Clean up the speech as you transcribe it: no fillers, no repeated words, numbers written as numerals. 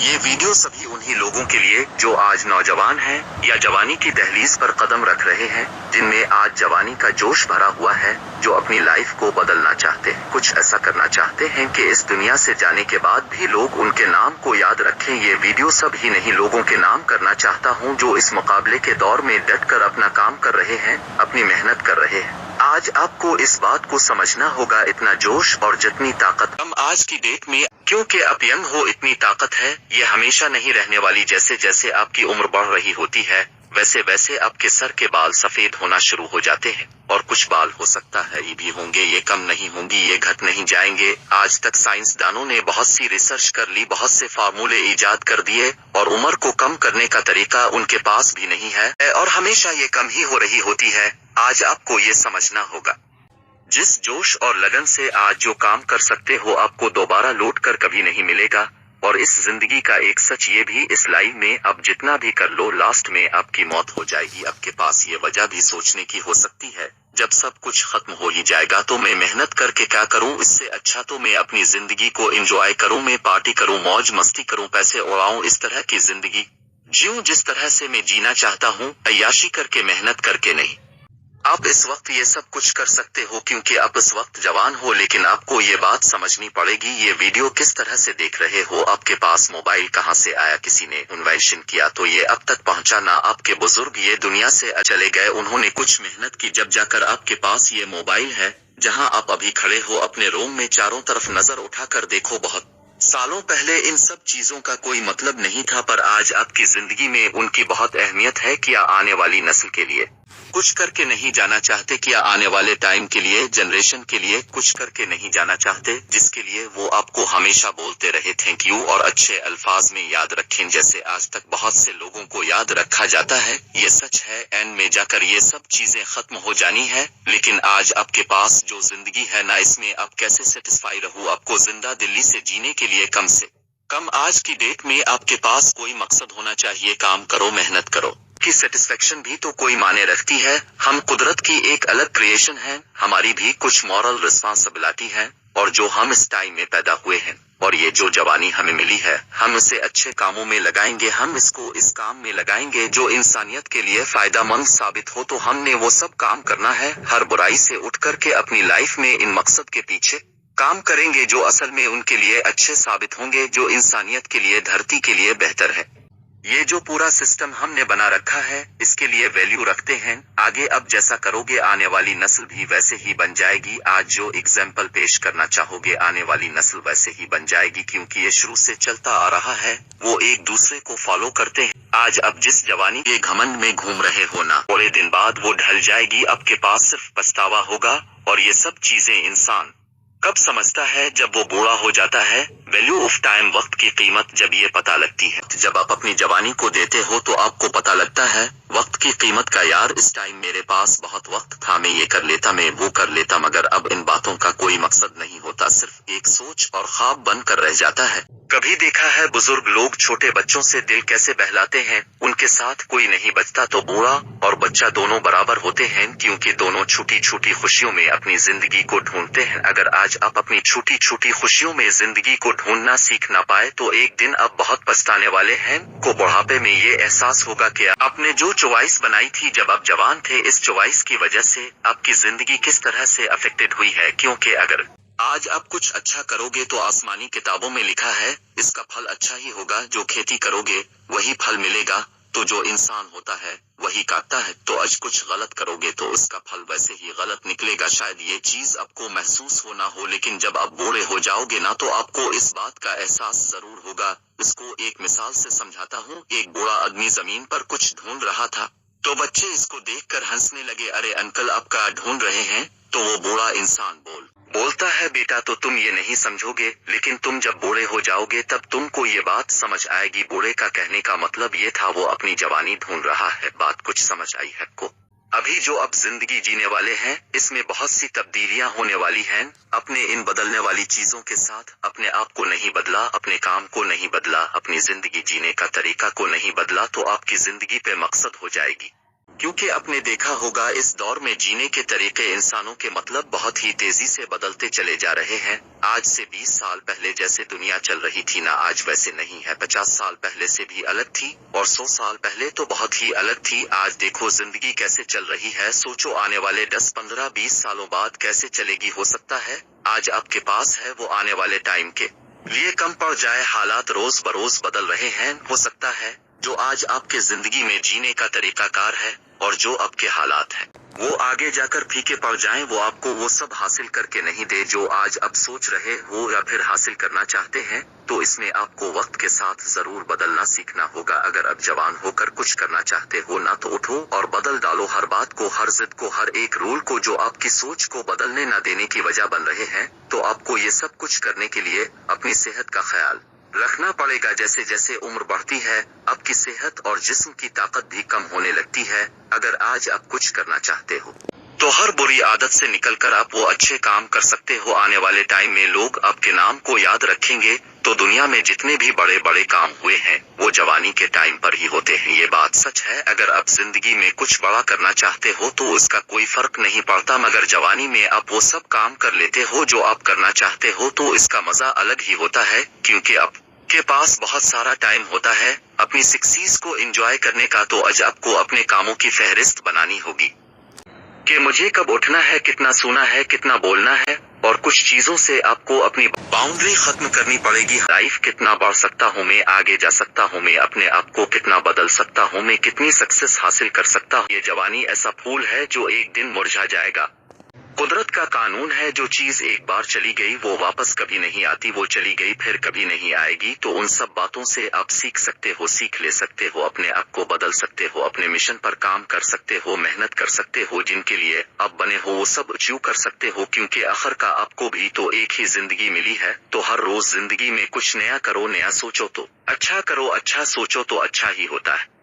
ये वीडियो सभी उन्हीं लोगों के लिए जो आज नौजवान हैं या जवानी की दहलीज पर कदम रख रहे हैं, जिनमें आज जवानी का जोश भरा हुआ है, जो अपनी लाइफ को बदलना चाहते हैं, कुछ ऐसा करना चाहते हैं कि इस दुनिया से जाने के बाद भी लोग उनके नाम को याद रखें। ये वीडियो सभी नहीं लोगों के नाम करना चाहता हूँ जो इस मुकाबले के दौर में डट कर अपना काम कर रहे हैं, अपनी मेहनत कर रहे हैं। आज आपको इस बात को समझना होगा, इतना जोश और जितनी ताकत कम आज की डेट में, क्योंकि आप यंग हो इतनी ताकत है, ये हमेशा नहीं रहने वाली। जैसे जैसे आपकी उम्र बढ़ रही होती है वैसे वैसे आपके सर के बाल सफेद होना शुरू हो जाते हैं, और कुछ बाल हो सकता है ये भी होंगे, ये कम नहीं होंगी, ये घट नहीं जाएंगे। आज तक साइंसदानों ने बहुत सी रिसर्च कर ली, बहुत से फार्मूले इजाद कर दिए, और उम्र को कम करने का तरीका उनके पास भी नहीं है, और हमेशा ये कम ही हो रही होती है। आज आपको ये समझना होगा, जिस जोश और लगन से आज जो काम कर सकते हो आपको दोबारा लौट कर कभी नहीं मिलेगा। और इस जिंदगी का एक सच ये भी, इस लाइफ में अब जितना भी कर लो लास्ट में आपकी मौत हो जाएगी। आपके पास ये वजह भी सोचने की हो सकती है, जब सब कुछ खत्म हो ही जाएगा तो मैं मेहनत करके क्या करूं, इससे अच्छा तो मैं अपनी जिंदगी को एंजॉय करूं, मैं पार्टी करूं, मौज मस्ती करूं, पैसे उड़ाऊं, इस तरह की जिंदगी जीऊं जिस तरह से मैं जीना चाहता हूं, अय्याशी करके, मेहनत करके नहीं। आप इस वक्त ये सब कुछ कर सकते हो क्योंकि आप इस वक्त जवान हो, लेकिन आपको ये बात समझनी पड़ेगी, ये वीडियो किस तरह से देख रहे हो, आपके पास मोबाइल कहाँ से आया, किसी ने इन्वेंशन किया तो ये अब तक पहुंचा ना। आपके बुजुर्ग ये दुनिया से चले गए, उन्होंने कुछ मेहनत की, जब जाकर आपके पास ये मोबाइल है। जहां आप अभी खड़े हो अपने रूम में, चारों तरफ नजर उठाकर देखो, बहुत सालों पहले इन सब चीजों का कोई मतलब नहीं था, पर आज आपकी जिंदगी में उनकी बहुत अहमियत है। क्या आने वाली नस्ल के लिए कुछ करके नहीं जाना चाहते? क्या आने वाले टाइम के लिए, जनरेशन के लिए कुछ करके नहीं जाना चाहते, जिसके लिए वो आपको हमेशा बोलते रहे थैंक यू और अच्छे अल्फाज में याद रखें, जैसे आज तक बहुत से लोगों को याद रखा जाता है। ये सच है, एंड में जाकर ये सब चीजें खत्म हो जानी है, लेकिन आज आपके पास जो जिंदगी है ना, इसमें आप कैसे सेटिस्फाई रहूं। आपको जिंदा दिल्ली से जीने के लिए कम से कम आज की डेट में आपके पास कोई मकसद होना चाहिए। काम करो, मेहनत करो की सेटिस्फेक्शन भी तो कोई माने रखती है। हम कुदरत की एक अलग क्रिएशन है, हमारी भी कुछ मॉरल रिस्पॉन्सिबिलिटी है, और जो हम इस टाइम में पैदा हुए हैं और ये जो जवानी हमें मिली है, हम इसे अच्छे कामों में लगाएंगे, हम इसको इस काम में लगाएंगे जो इंसानियत के लिए फायदेमंद साबित हो, तो हमने वो सब काम करना है। हर बुराई से उठ करके अपनी लाइफ में इन मकसद के पीछे काम करेंगे जो असल में उनके लिए अच्छे साबित होंगे, जो इंसानियत के लिए, धरती के लिए बेहतर है। ये जो पूरा सिस्टम हमने बना रखा है, इसके लिए वैल्यू रखते हैं। आगे अब जैसा करोगे आने वाली नस्ल भी वैसे ही बन जाएगी। आज जो एग्जाम्पल पेश करना चाहोगे आने वाली नस्ल वैसे ही बन जाएगी, क्योंकि ये शुरू से चलता आ रहा है, वो एक दूसरे को फॉलो करते हैं। आज अब जिस जवानी के घमंड में घूम रहे हो ना, थोड़े दिन बाद वो ढल जाएगी, आपके पास सिर्फ पछतावा होगा। और ये सब चीजें इंसान कब समझता है? जब वो बूढ़ा हो जाता है। वैल्यू ऑफ टाइम, वक्त की कीमत जब ये पता लगती है। जब आप अपनी जवानी को देते हो तो आपको पता लगता है वक्त की कीमत का। यार इस टाइम मेरे पास बहुत वक्त था, मैं ये कर लेता, मैं वो कर लेता, मगर अब इन बातों का कोई मकसद नहीं होता, सिर्फ एक सोच और ख्वाब बन कर रह जाता है। कभी देखा है बुजुर्ग लोग छोटे बच्चों से दिल कैसे बहलाते हैं? उनके साथ कोई नहीं बचता तो बूढ़ा और बच्चा दोनों बराबर होते हैं, क्योंकि दोनों छोटी छोटी खुशियों में अपनी जिंदगी को ढूंढते हैं। अगर आज आप अपनी छोटी छोटी खुशियों में जिंदगी को ढूंढना सीख ना पाए तो एक दिन आप बहुत पछताने वाले हैं। को बुढ़ापे में ये एहसास होगा कि आपने जो चॉइस बनाई थी जब आप जवान थे, इस चॉइस की वजह से आपकी जिंदगी किस तरह से अफेक्टेड हुई है। क्योंकि अगर आज आप कुछ अच्छा करोगे तो आसमानी किताबों में लिखा है इसका फल अच्छा ही होगा, जो खेती करोगे वही फल मिलेगा, तो जो इंसान होता है वही काटता है। तो आज कुछ गलत करोगे तो उसका फल वैसे ही गलत निकलेगा। शायद ये चीज आपको महसूस हो ना हो, लेकिन जब आप बूढ़े हो जाओगे ना तो आपको इस बात का एहसास जरूर होगा। इसको एक मिसाल से समझाता हूँ। एक बूढ़ा आदमी जमीन पर कुछ ढूंढ रहा था, तो बच्चे इसको देखकर हंसने लगे, अरे अंकल आप क्या ढूंढ रहे हैं? तो वो बूढ़ा इंसान बोलता है, बेटा तो तुम ये नहीं समझोगे, लेकिन तुम जब बूढ़े हो जाओगे तब तुमको ये बात समझ आएगी। बूढ़े का कहने का मतलब ये था वो अपनी जवानी ढूंढ रहा है। बात कुछ समझ आई है आपको? अभी जो अब जिंदगी जीने वाले हैं, इसमें बहुत सी तब्दीलियां होने वाली हैं। अपने इन बदलने वाली चीजों के साथ अपने आप को नहीं बदला, अपने काम को नहीं बदला, अपनी जिंदगी जीने का तरीका को नहीं बदला, तो आपकी जिंदगी पे मकसद हो जाएगी। क्योंकि आपने देखा होगा इस दौर में जीने के तरीके इंसानों के मतलब बहुत ही तेजी से बदलते चले जा रहे हैं। आज से 20 साल पहले जैसे दुनिया चल रही थी ना आज वैसे नहीं है। 50 साल पहले से भी अलग थी और 100 साल पहले तो बहुत ही अलग थी। आज देखो जिंदगी कैसे चल रही है, सोचो आने वाले 10, 15, 20 सालों बाद कैसे चलेगी। हो सकता है आज आपके पास है वो आने वाले टाइम के लिए कम पड़ जाए। हालात रोज बरोज बदल रहे हैं। हो सकता है जो आज आपके जिंदगी में जीने का तरीकाकार है और जो आपके हालात हैं वो आगे जाकर फीके पड़ जाएं। वो आपको वो सब हासिल करके नहीं दे जो आज आप सोच रहे हो या फिर हासिल करना चाहते हैं। तो इसमें आपको वक्त के साथ जरूर बदलना सीखना होगा। अगर आप जवान होकर कुछ करना चाहते हो ना तो उठो और बदल डालो हर बात को, हर जिद को, हर एक रूल को जो आपकी सोच को बदलने न देने की वजह बन रहे हैं। तो आपको ये सब कुछ करने के लिए अपनी सेहत का ख्याल रखना पड़ेगा। जैसे जैसे उम्र बढ़ती है आपकी सेहत और जिस्म की ताकत भी कम होने लगती है। अगर आज आप कुछ करना चाहते हो तो हर बुरी आदत से निकलकर आप वो अच्छे काम कर सकते हो। आने वाले टाइम में लोग आपके नाम को याद रखेंगे। तो दुनिया में जितने भी बड़े बड़े काम हुए हैं वो जवानी के टाइम पर ही होते हैं। ये बात सच है। अगर आप जिंदगी में कुछ बड़ा करना चाहते हो तो उसका कोई फर्क नहीं पड़ता, मगर जवानी में आप वो सब काम कर लेते हो जो आप करना चाहते हो तो इसका मजा अलग ही होता है। क्योंकि आपके पास बहुत सारा टाइम होता है अपनी सक्सेस को एंजॉय करने का। तो आज आपको अपने कामों की फहरिस्त बनानी होगी कि मुझे कब उठना है, कितना सोना है, कितना बोलना है, और कुछ चीजों से आपको अपनी बाउंड्री खत्म करनी पड़ेगी। लाइफ कितना बढ़ सकता हूँ मैं, आगे जा सकता हूँ मैं, अपने आप को कितना बदल सकता हूँ मैं, कितनी सक्सेस हासिल कर सकता हूँ। ये जवानी ऐसा फूल है जो एक दिन मुरझा जाएगा। कुदरत का कानून है जो चीज एक बार चली गई वो वापस कभी नहीं आती। वो चली गई फिर कभी नहीं आएगी। तो उन सब बातों से आप सीख सकते हो, सीख ले सकते हो, अपने आप को बदल सकते हो, अपने मिशन पर काम कर सकते हो, मेहनत कर सकते हो, जिनके लिए आप बने हो वो सब अचीव कर सकते हो। क्योंकि आखिर का आपको भी तो एक ही जिंदगी मिली है। तो हर रोज जिंदगी में कुछ नया करो, नया सोचो तो अच्छा करो, अच्छा सोचो तो अच्छा ही होता है।